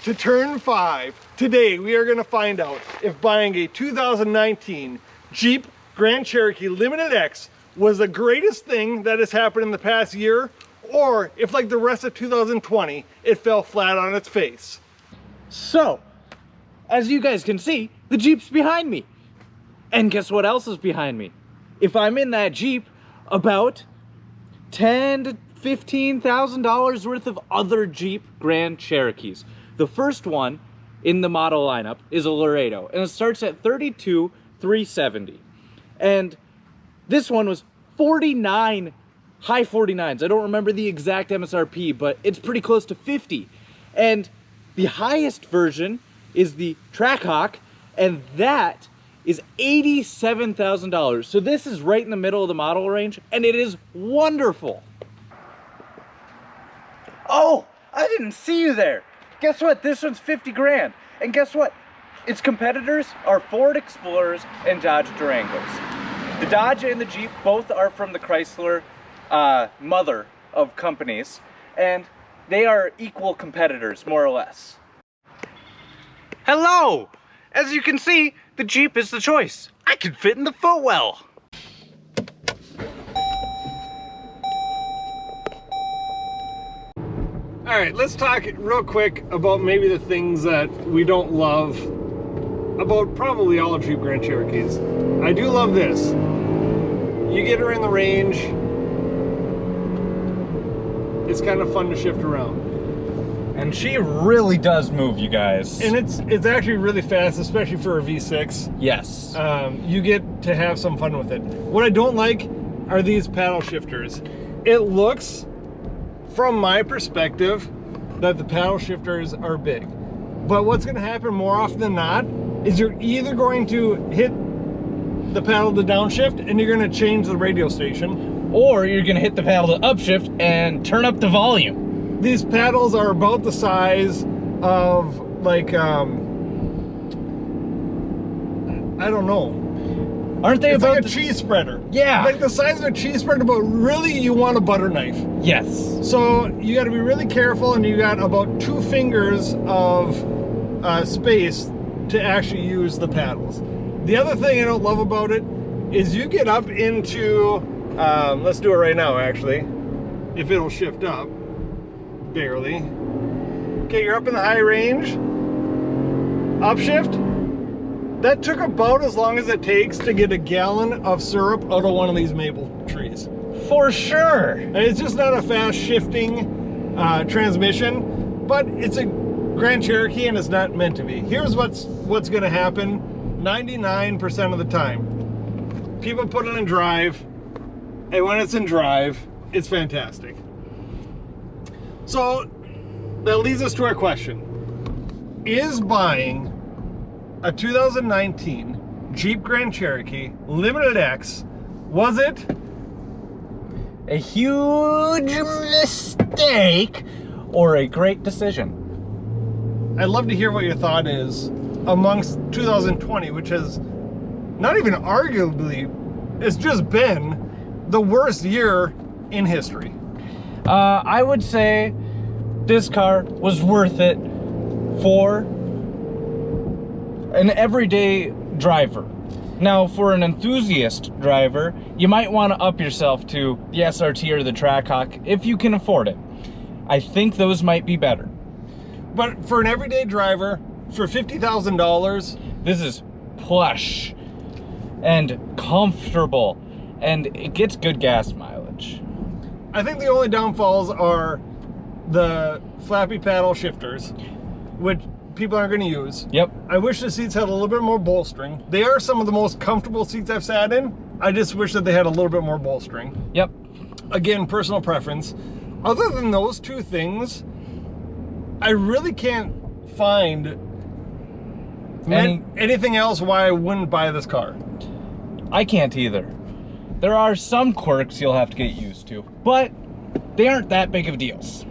to turn 5. Today we are going to find out if buying a 2019 Jeep Grand Cherokee Limited X was the greatest thing that has happened in the past year, or if, like the rest of 2020, it fell flat on its face. So, as you guys can see, the Jeep's behind me. And guess what else is behind me? If I'm in that Jeep, about $10,000 to $15,000 worth of other Jeep Grand Cherokees. The first one in the model lineup is a Laredo, and it starts at $32,370. And this one was high 49s. I don't remember the exact MSRP, but it's pretty close to 50. And the highest version is the Trackhawk, and that is $87,000. So this is right in the middle of the model range, and it is wonderful. Oh, I didn't see you there. Guess what? This one's 50 grand. And guess what? Its competitors are Ford Explorers and Dodge Durangos. The Dodge and the Jeep both are from the Chrysler mother of companies, and they are equal competitors, more or less. Hello! As you can see, the Jeep is the choice. I can fit in the footwell. All right, let's talk real quick about maybe the things that we don't love about probably all Jeep Grand Cherokees. I do love this. You get her in the range, it's kind of fun to shift around. And she really does move, you guys. And it's actually really fast, especially for a V6. Yes. You get to have some fun with it. What I don't like are these paddle shifters. It looks, from my perspective, that the paddle shifters are big. But what's going to happen more often than not is you're either going to hit the paddle to downshift and you're going to change the radio station, or you're going to hit the paddle to upshift and turn up the volume. These paddles are about the size of, like, I don't know. Aren't they it's about like a cheese spreader. Yeah. Like the size of a cheese spreader, but really you want a butter knife. Yes. So you got to be really careful, and you got about 2 fingers of space to actually use the paddles. The other thing I don't love about it is you get up into, let's do it right now actually, if it'll shift up, barely. Okay, you're up in the high range, upshift. That took about as long as it takes to get a gallon of syrup out of one of these maple trees. For sure. And it's just not a fast shifting transmission, but it's a Grand Cherokee and it's not meant to be. Here's what's gonna happen 99% of the time. People put it in drive, and when it's in drive, it's fantastic. So that leads us to our question. Is buying a 2019 Jeep Grand Cherokee Limited X, was it a huge mistake or a great decision? I'd love to hear what your thought is amongst 2020, which has not even arguably, it's just been the worst year in history. I would say this car was worth it for an everyday driver. Now, for an enthusiast driver, you might want to up yourself to the SRT or the Trackhawk if you can afford it. I think those might be better. But for an everyday driver, for $50,000, this is plush and comfortable, and it gets good gas mileage. I think the only downfalls are the flappy paddle shifters, which people aren't going to use. Yep. I wish the seats had a little bit more bolstering. They are some of the most comfortable seats I've sat in. I just wish that they had a little bit more bolstering. Yep. Again, personal preference. Other than those 2 things, I really can't find anything else why I wouldn't buy this car. I can't either. There are some quirks you'll have to get used to, but they aren't that big of deals.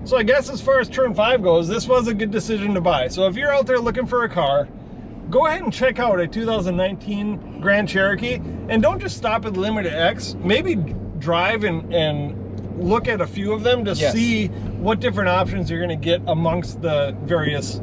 So I guess as far as turn 5 goes, this was a good decision to buy. So if you're out there looking for a car, go ahead and check out a 2019 Grand Cherokee, and don't just stop at the Limited X. Maybe drive and look at a few of them to see what different options you're going to get amongst the various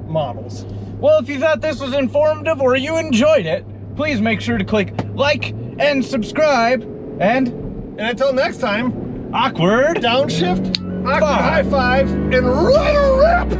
models. Well, if you thought this was informative or you enjoyed it, please make sure to click like and subscribe. And until next time, awkward downshift, awkward Five. high five, and run a rip!